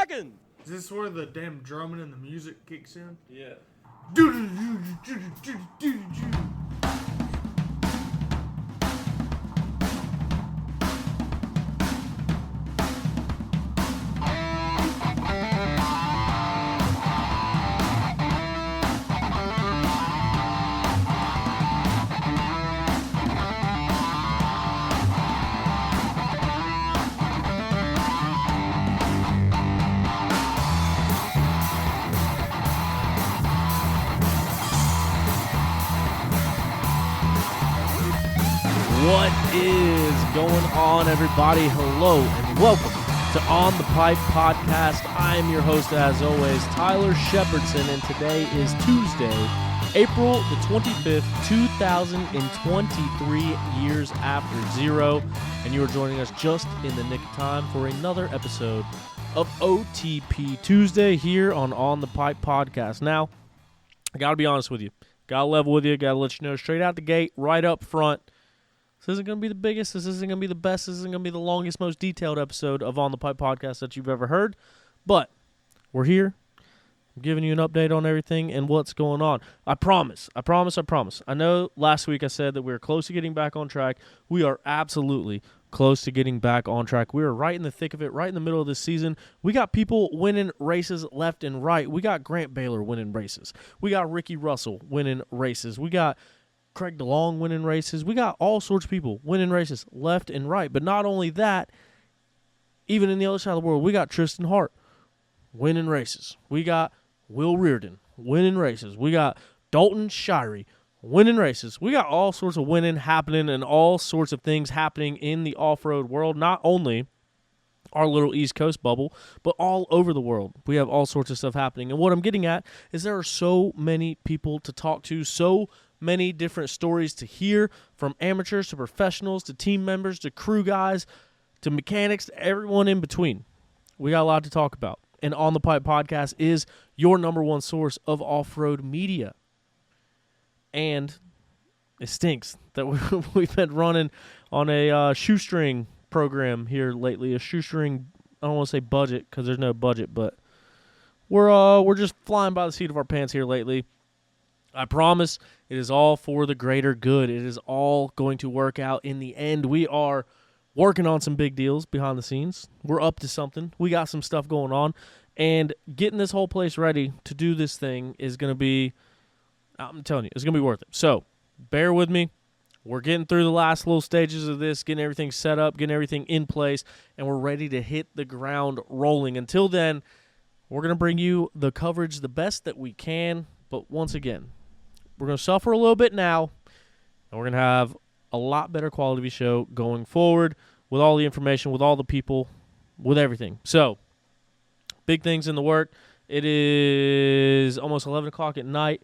rocking. Is this where the damn drumming and the music kicks in? Yeah. What is going on, everybody? Hello and welcome to On the Pipe Podcast. I am your host, as always, Tyler Shepherdson, and today is Tuesday, April the 25th, 2023, years after zero, and you are joining us just in the nick of time for another episode of OTP Tuesday here on the Pipe Podcast. Now, I got to be honest with you. Got to level with you. Got to let you know straight out the gate, right up front. This isn't going to be the biggest, this isn't going to be the best, this isn't going to be the longest, most detailed episode of On the Pipe Podcast that you've ever heard, but we're here. I'm giving you an update on everything and what's going on. I promise. I know last week I said that we were close to getting back on track. We are absolutely close to getting back on track. We are right in the thick of it, right in the middle of this season. We got people winning races left and right. We got Grant Baylor winning races. We got Ricky Russell winning races. We got Craig DeLong winning races. We got all sorts of people winning races left and right. But not only that, even in the other side of the world, we got Tristan Hart winning races. We got Will Reardon winning races. We got Dalton Shirey winning races. We got all sorts of winning happening and all sorts of things happening in the off-road world. Not only our little East Coast bubble, but all over the world. We have all sorts of stuff happening. And what I'm getting at is there are so many people to talk to, so many different stories to hear, from amateurs to professionals to team members to crew guys to mechanics to everyone in between. We got a lot to talk about. And On the Pipe Podcast is your number one source of off-road media. And it stinks that we've been running on a shoestring program here lately, a shoestring, I don't want to say budget because there's no budget, but we're just flying by the seat of our pants here lately. I promise it is all for the greater good. It is all going to work out in the end. We are working on some big deals behind the scenes. We're up to something. We got some stuff going on. And getting this whole place ready to do this thing is going to be, I'm telling you, it's going to be worth it. So bear with me. We're getting through the last little stages of this, getting everything set up, getting everything in place, and we're ready to hit the ground rolling. Until then, we're going to bring you the coverage the best that we can. But once again, we're going to suffer a little bit now, and we're going to have a lot better quality of a show going forward with all the information, with all the people, with everything. So, big things in the work. It is almost 11 o'clock at night.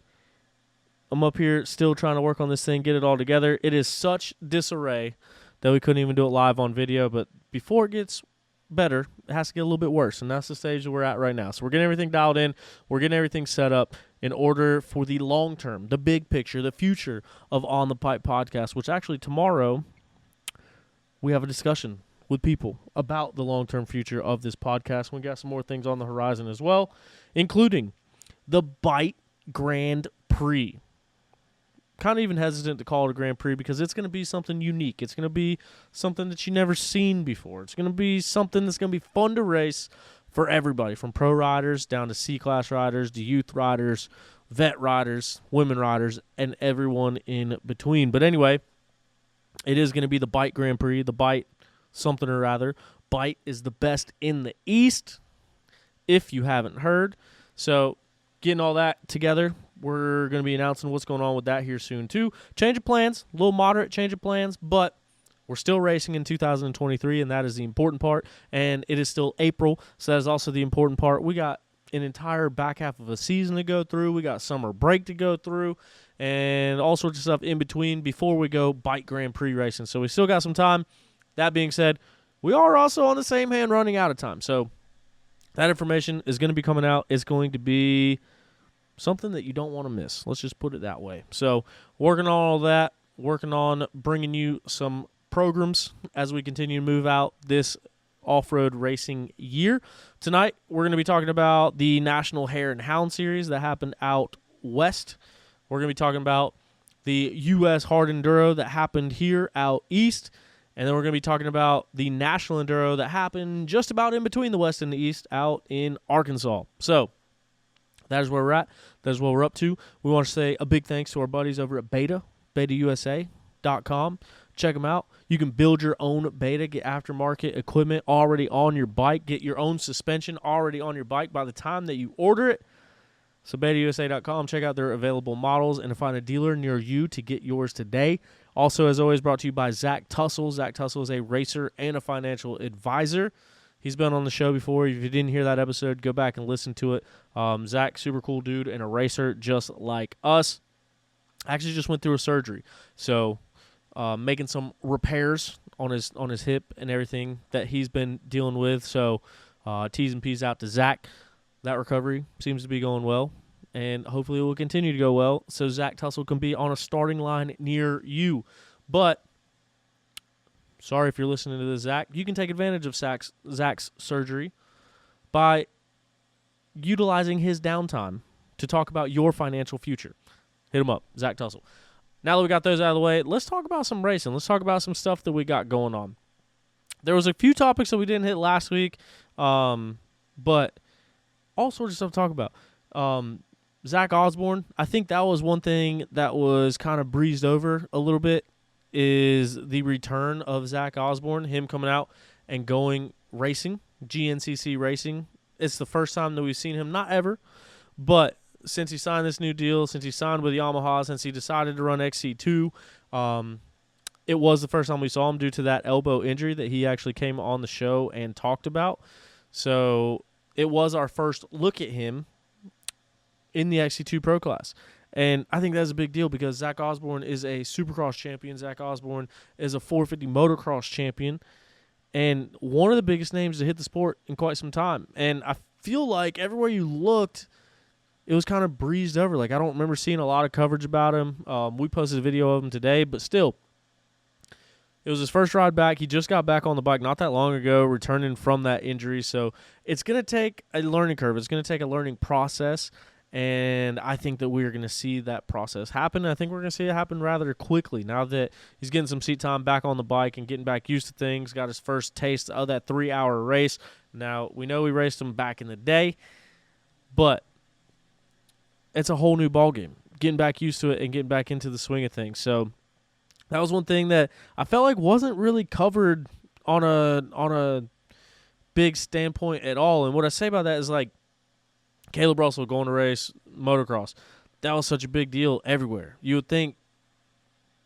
I'm up here still trying to work on this thing, get it all together. It is such disarray that we couldn't even do it live on video, but before it gets better, it has to get a little bit worse, and that's the stage that we're at right now. So we're getting everything dialed in, we're getting everything set up in order for the long term, the big picture, the future of On the Pipe Podcast, which actually tomorrow we have a discussion with people about the long-term future of this podcast. We got some more things on the horizon as well, including the Bite Grand Prix. Kind of even hesitant to call it a Grand Prix because it's going to be something unique. It's going to be something that you've never seen before. It's going to be something that's going to be fun to race for everybody, from pro riders down to C-class riders, to youth riders, vet riders, women riders, and everyone in between. But anyway, it is going to be the Bite Grand Prix, the Bite something or other. Bite is the best in the East, if you haven't heard. So getting all that together, we're going to be announcing what's going on with that here soon, too. Change of plans, a little moderate change of plans, but we're still racing in 2023, and that is the important part. And it is still April, so that is also the important part. We got an entire back half of a season to go through. We got summer break to go through, and all sorts of stuff in between before we go Bite Grand Prix racing. So we still got some time. That being said, we are also on the same hand running out of time. So that information is going to be coming out. It's going to be something that you don't want to miss. Let's just put it that way. So working on all that, working on bringing you some programs as we continue to move out this off-road racing year. Tonight, we're going to be talking about the National Hare and Hound Series that happened out west. We're going to be talking about the U.S. Hard Enduro that happened here out east. And then we're going to be talking about the National Enduro that happened just about in between the west and the east out in Arkansas. So that is where we're at. That is what we're up to. We want to say a big thanks to our buddies over at betausa.com. Check them out. You can build your own Beta, get aftermarket equipment already on your bike, get your own suspension already on your bike by the time that you order it. So betausa.com, check out their available models and to find a dealer near you to get yours today. Also, as always, brought to you by Zach Tussle. Zach Tussle is a racer and a financial advisor. He's been on the show before. If you didn't hear that episode, go back and listen to it. Zach, super cool dude and a racer just like us. Actually just went through a surgery. So making some repairs on his hip and everything that he's been dealing with. So T's and P's out to Zach. That recovery seems to be going well, and hopefully it will continue to go well so Zach Tussle can be on a starting line near you. But sorry if you're listening to this, Zach. You can take advantage of Zach's surgery by utilizing his downtime to talk about your financial future. Hit him up, Zach Tussle. Now that we got those out of the way, let's talk about some racing. Let's talk about some stuff that we got going on. There was a few topics that we didn't hit last week, but all sorts of stuff to talk about. Zach Osborne, I think that was one thing that was kind of breezed over a little bit, is the return of Zach Osborne, him coming out and going racing, GNCC racing. It's the first time that we've seen him, not ever, but since he signed this new deal, since he signed with Yamaha, since he decided to run XC2, it was the first time we saw him due to that elbow injury that he actually came on the show and talked about. So it was our first look at him in the XC2 Pro class. And I think that's a big deal because Zach Osborne is a Supercross champion. Zach Osborne is a 450 motocross champion and one of the biggest names to hit the sport in quite some time. And I feel like everywhere you looked, it was kind of breezed over. Like, I don't remember seeing a lot of coverage about him. We posted a video of him today, but still, it was his first ride back. He just got back on the bike not that long ago, returning from that injury. So it's going to take a learning curve. It's going to take a learning process, and I think that we're going to see that process happen. I think we're going to see it happen rather quickly now that he's getting some seat time back on the bike and getting back used to things, got his first taste of that 3-hour race. Now, we know we raced him back in the day, but it's a whole new ballgame, getting back used to it and getting back into the swing of things. So that was one thing that I felt like wasn't really covered on a big standpoint at all. And what I say about that is, like, Caleb Russell going to race motocross. That was such a big deal everywhere. You would think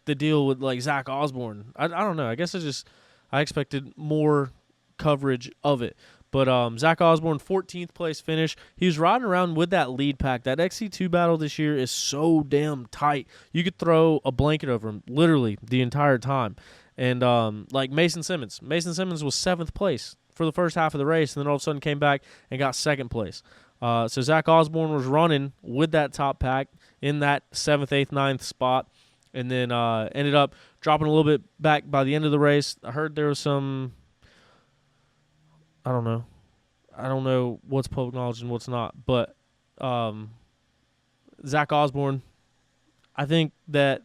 the deal with, like, Zach Osborne, I don't know. I guess I expected more coverage of it. But Zach Osborne, 14th place finish. He was riding around with that lead pack. That XC2 battle this year is so damn tight. You could throw a blanket over him literally the entire time. And like Mason Simmons. Mason Simmons was 7th place for the first half of the race, and then all of a sudden came back and got 2nd place. So Zach Osborne was running with that top pack in that 7th, 8th, 9th spot, and then ended up dropping a little bit back by the end of the race. I heard there was some... I don't know what's public knowledge and what's not, but Zach Osborne, I think that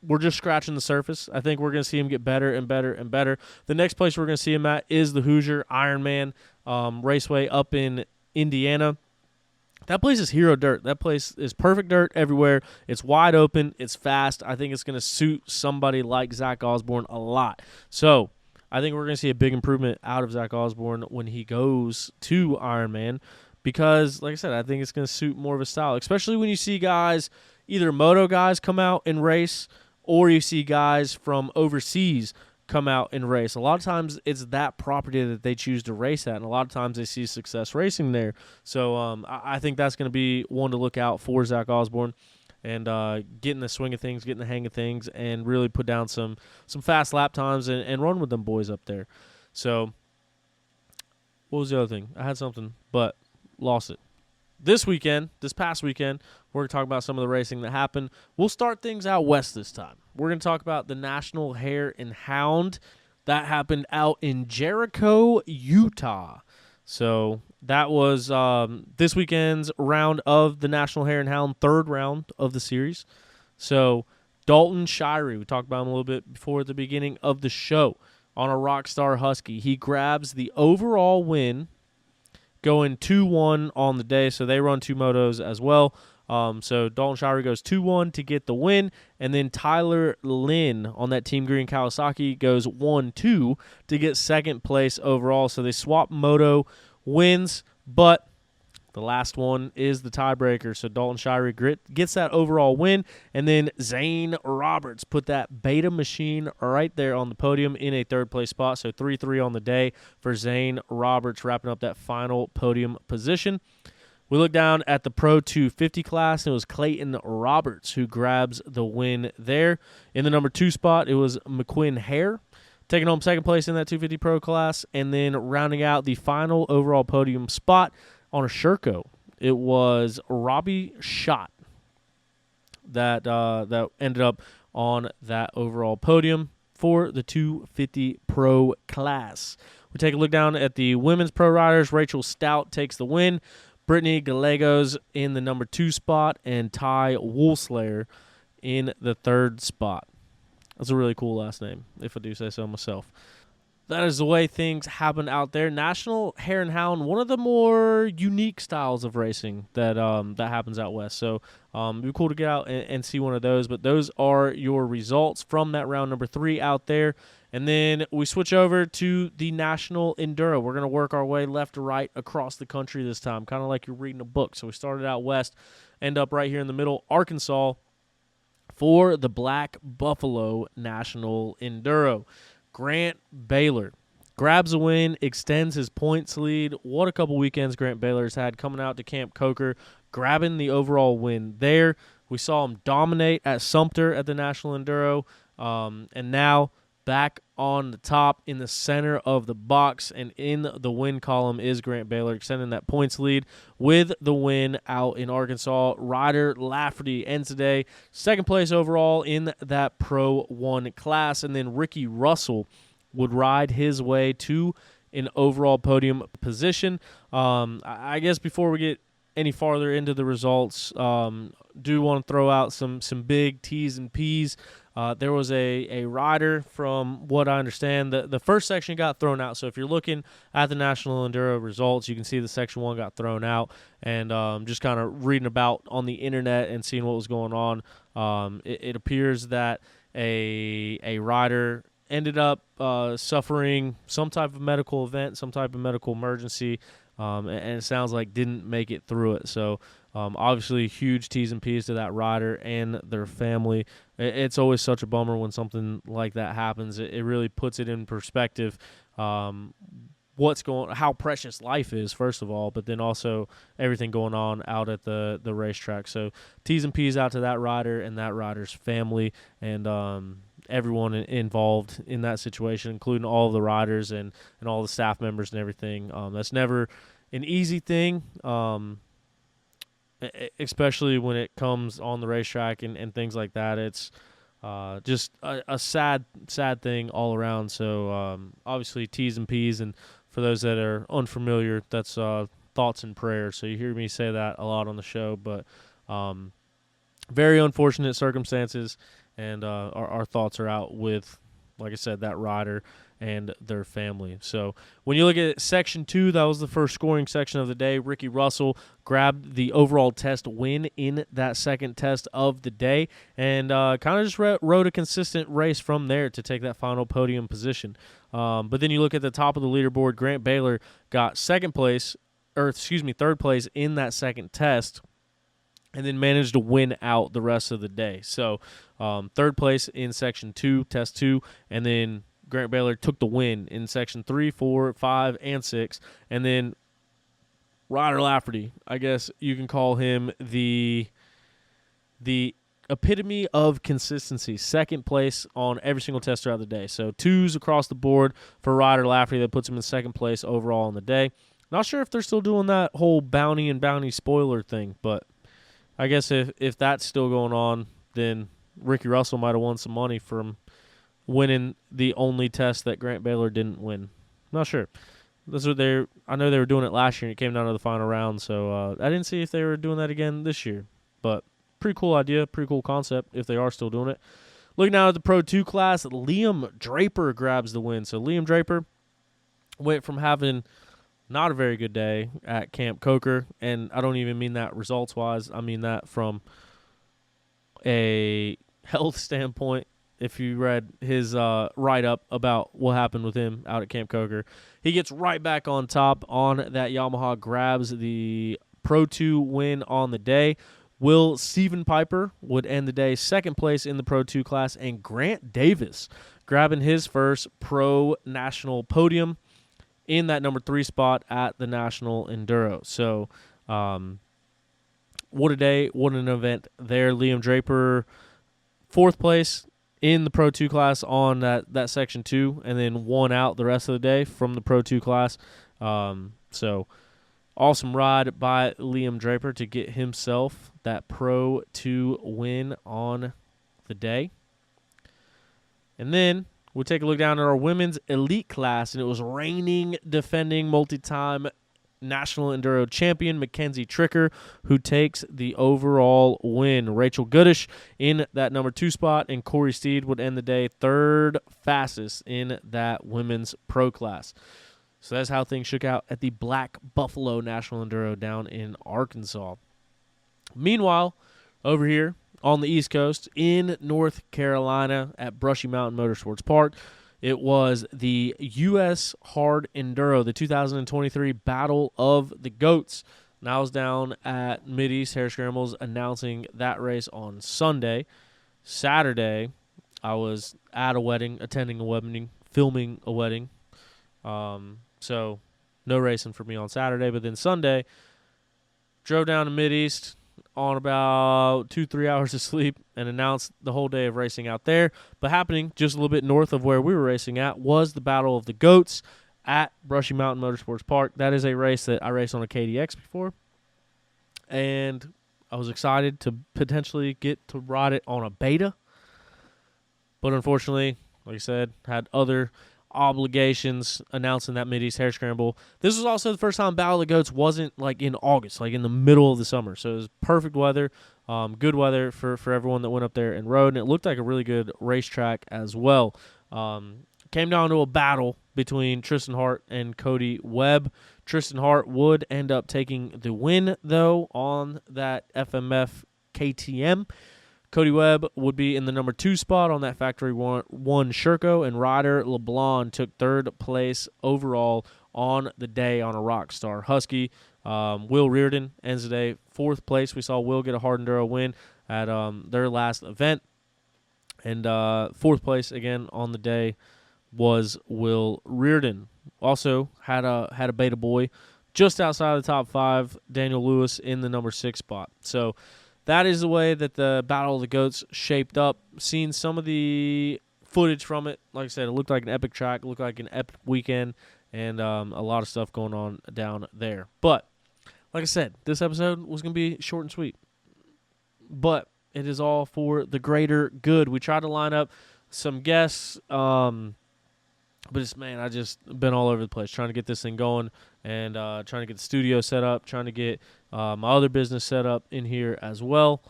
we're just scratching the surface. I think we're going to see him get better and better and better. The next place we're going to see him at is the Hoosier Ironman Raceway up in Indiana. That place is hero dirt. That place is perfect dirt everywhere. It's wide open. It's fast. I think it's going to suit somebody like Zach Osborne a lot. So I think we're going to see a big improvement out of Zach Osborne when he goes to Ironman because, like I said, I think it's going to suit more of his style, especially when you see guys, either moto guys come out and race or you see guys from overseas come out and race. A lot of times it's that property that they choose to race at, and a lot of times they see success racing there. So I think that's going to be one to look out for Zach Osborne. And get in the swing of things, get in the hang of things, and really put down some fast lap times and run with them boys up there. So what was the other thing? I had something, but lost it. This past weekend, we're going to talk about some of the racing that happened. We'll start things out west this time. We're going to talk about the National Hare and Hound That happened out in Jericho, Utah. So that was this weekend's round of the National Hare and Hound, third round of the series. So Dalton Shire, we talked about him a little bit before at the beginning of the show, on a Rockstar Husky. He grabs the overall win, going 2-1 on the day. So they run two motos as well. So Dalton Shire goes 2-1 to get the win, and then Tyler Lynn on that Team Green Kawasaki goes 1-2 to get second place overall. So they swap moto wins, but the last one is the tiebreaker. So Dalton Shire gets that overall win, and then Zane Roberts put that Beta machine right there on the podium in a third place spot. So 3-3 on the day for Zane Roberts, wrapping up that final podium position. We look down at the Pro 250 class, and it was Clayton Roberts who grabs the win there. In the number 2 spot, it was McQuinn Hare, taking home second place in that 250 Pro class, and then rounding out the final overall podium spot on a Sherco, it was Robbie Schott that ended up on that overall podium for the 250 Pro class. We take a look down at the women's pro riders. Rachel Stout takes the win. Brittany Gallegos in the number 2 spot, and Ty Woolslayer in the 3rd spot. That's a really cool last name, if I do say so myself. That is the way things happen out there. National Hare and Hound, one of the more unique styles of racing that happens out west. So it'd be cool to get out and see one of those. But those are your results from that round number 3 out there. And then we switch over to the National Enduro. We're going to work our way left to right across the country this time, kind of like you're reading a book. So we started out west, end up right here in the middle, Arkansas, for the Black Buffalo National Enduro. Grant Baylor grabs a win, extends his points lead. What a couple weekends Grant Baylor's had coming out to Camp Coker, grabbing the overall win there. We saw him dominate at Sumter at the National Enduro, and now back on the top in the center of the box, and in the win column is Grant Baylor, extending that points lead with the win out in Arkansas. Ryder Lafferty ends today second place overall in that Pro 1 class, and then Ricky Russell would ride his way to an overall podium position. I guess before we get any farther into the results, do want to throw out some big T's and P's. There was a rider, from what I understand, the first section got thrown out. So if you're looking at the National Enduro results, you can see the Section 1 got thrown out. And just kind of reading about on the internet and seeing what was going on, it appears that a rider ended up suffering some type of medical event, some type of medical emergency, and it sounds like didn't make it through it. So obviously huge T's and P's to that rider and their family. It's always such a bummer when something like that happens. It really puts it in perspective, how precious life is, first of all, but then also everything going on out at the racetrack. So T's and P's out to that rider and that rider's family, and everyone involved in that situation, including all of the riders and all the staff members and everything. That's never an easy thing, especially when it comes on the racetrack and things like that. It's just a sad thing all around. So obviously T's and P's, and for those that are unfamiliar, that's thoughts and prayers. So you hear me say that a lot on the show, but very unfortunate circumstances, and our thoughts are out with, like I said, that rider and their family. So when you look at Section 2, that was the first scoring section of the day. Ricky Russell grabbed the overall test win in that second test of the day, and kind of just rode a consistent race from there to take that final podium position. But then you look at the top of the leaderboard, Grant Baylor got third place in that second test, and then managed to win out the rest of the day. So third place in Section 2, Test 2, and then Grant Baylor took the win in Section 3, 4, 5, and 6. And then Ryder Lafferty, I guess you can call him the epitome of consistency. Second place on every single test throughout the day. So 2s across the board for Ryder Lafferty. That puts him in second place overall on the day. Not sure if they're still doing that whole bounty spoiler thing, but I guess if that's still going on, then Ricky Russell might have won some money from winning the only test that Grant Baylor didn't win. Not sure. That's what I know they were doing it last year, and it came down to the final round. So I didn't see if they were doing that again this year. But pretty cool idea, pretty cool concept if they are still doing it. Looking now at the Pro 2 class, Liam Draper grabs the win. So Liam Draper went from having not a very good day at Camp Coker, and I don't even mean that results-wise. I mean that from a health standpoint. If you read his write-up about what happened with him out at Camp Coker, he gets right back on top on that Yamaha, grabs the Pro 2 win on the day. Will Stephen Piper would end the day second place in the Pro 2 class, and Grant Davis grabbing his first Pro National podium in that number 3 spot at the National Enduro. So what a day, what an event there. Liam Draper, 4th place in the Pro 2 class on that Section 2, and then won out the rest of the day from the Pro 2 class. So awesome ride by Liam Draper to get himself that Pro 2 win on the day. And then we'll take a look down at our women's elite class, and it was reigning, defending, multi-time National Enduro champion Mackenzie Tricker who takes the overall win. Rachel Goodish in that number 2 spot, and Corey Steed would end the day 3rd fastest in that women's pro class. So that's how things shook out at the Black Buffalo National Enduro down in Arkansas. Meanwhile, over here on the East Coast in North Carolina at Brushy Mountain Motorsports Park, it was the U.S. Hard Enduro, the 2023 Battle of the Goats. And I was down at Mid-East Hare Scrambles announcing that race on Sunday. Saturday, I was at a wedding, attending a wedding, filming a wedding. So no racing for me on Saturday. But then Sunday, drove down to Mid-East on about 2-3 hours of sleep and announced the whole day of racing out there. But happening just a little bit north of where we were racing at was the Battle of the Goats at Brushy Mountain Motorsports Park. That is a race that I raced on a KDX before, and I was excited to potentially get to ride it on a beta. But unfortunately, like I said, had other obligations announcing that Mid-East Hare Scramble. This was also the first time Battle of the Goats wasn't like in August, like in the middle of the summer. So it was perfect weather, good weather for everyone that went up there and rode, and it looked like a really good racetrack as well. Came down to a battle between Tristan Hart and Cody Webb. Tristan Hart would end up taking the win, though, on that FMF KTM. Cody Webb would be in the number 2 spot on that Factory 1 Sherco, and Ryder LeBlanc took 3rd place overall on the day on a Rockstar Husky. Will Reardon ends the day 4th place. We saw Will get a Hard Enduro win at their last event. And 4th place again on the day was Will Reardon. Also had a beta boy just outside of the top 5, Daniel Lewis in the number 6 spot. So that is the way that the Battle of the Goats shaped up. Seen some of the footage from it. Like I said, it looked like an epic track, looked like an epic weekend, and a lot of stuff going on down there. But, like I said, this episode was going to be short and sweet. But it is all for the greater good. We tried to line up some guests, but I just been all over the place trying to get this thing going and trying to get the studio set up, trying to get my other business set up in here as well.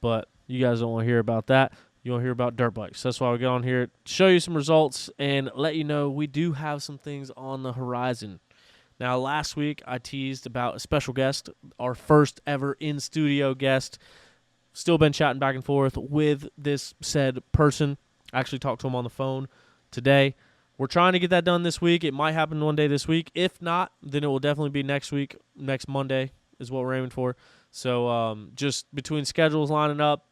But you guys don't want to hear about that. You want to hear about dirt bikes. That's why we get on here to show you some results and let you know we do have some things on the horizon. Now, last week I teased about a special guest, our first ever in-studio guest. Still been chatting back and forth with this said person. I actually talked to him on the phone today. We're trying to get that done this week. It might happen one day this week. If not, then it will definitely be next week. Next Monday is what we're aiming for. So just between schedules lining up,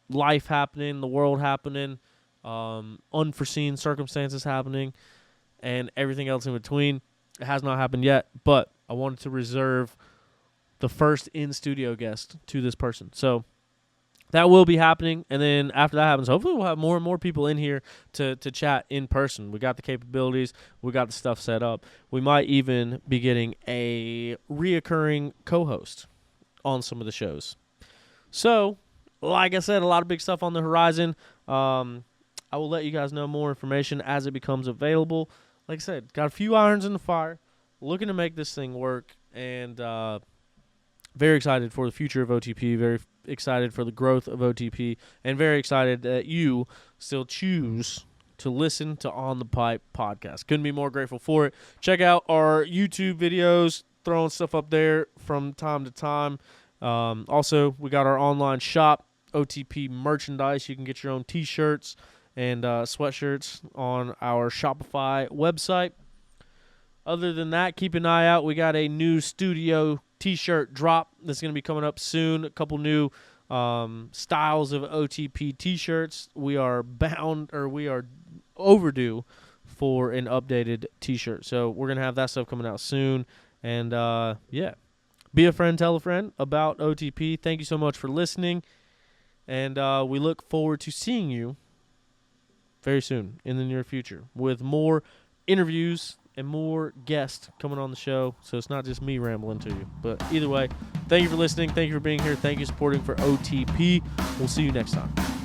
life happening, the world happening, unforeseen circumstances happening, and everything else in between, it has not happened yet. But I wanted to reserve the first in-studio guest to this person. So that will be happening, and then after that happens, hopefully we'll have more and more people in here to chat in person. We got the capabilities. We got the stuff set up. We might even be getting a reoccurring co-host on some of the shows. So, like I said, a lot of big stuff on the horizon. I will let you guys know more information as it becomes available. Like I said, got a few irons in the fire, looking to make this thing work, and very excited for the future of OTP, very excited for the growth of OTP, and very excited that you still choose to listen to On the Pipe podcast. Couldn't be more grateful for it. Check out our YouTube videos, throwing stuff up there from time to time. Also, we got our online shop, OTP merchandise. You can get your own t-shirts and sweatshirts on our Shopify website. Other than that, keep an eye out. We got a new studio t-shirt drop that's going to be coming up soon. A couple new styles of OTP t-shirts. We are overdue for an updated t-shirt. So we're going to have that stuff coming out soon. And, be a friend, tell a friend about OTP. Thank you so much for listening. And we look forward to seeing you very soon in the near future with more interviews and more guests coming on the show. So it's not just me rambling to you. But either way, thank you for listening. Thank you for being here. Thank you for supporting for OTP. We'll see you next time.